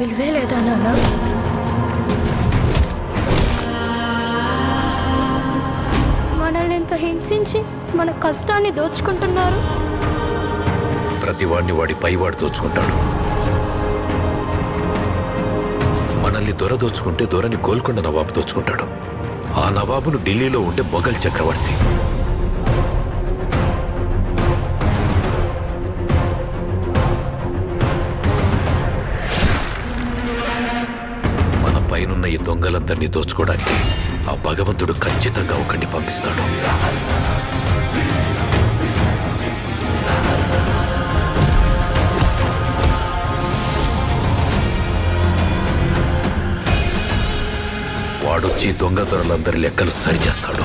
విలువే లేదా నాన్న? మనల్ని ఎంత హింసించి మన కష్టాన్ని దోచుకుంటున్నారు. ప్రతివాడిని వాడి పైవాడు దోచుకుంటాడు. మనల్ని దొర దోచుకుంటే దొరని గోల్కొండ నవాబు దోచుకుంటాడు. ఆ నవాబును ఢిల్లీలో ఉండే మొఘల్ చక్రవర్తి. మన పైనున్న ఈ దొంగలందరినీ దోచుకోవడానికి ఆ భగవంతుడు ఖచ్చితంగా ఒకరిని పంపిస్తాడు. వాడొచ్చి దొంగ దొరలందరి లెక్కలు సరిచేస్తాడు.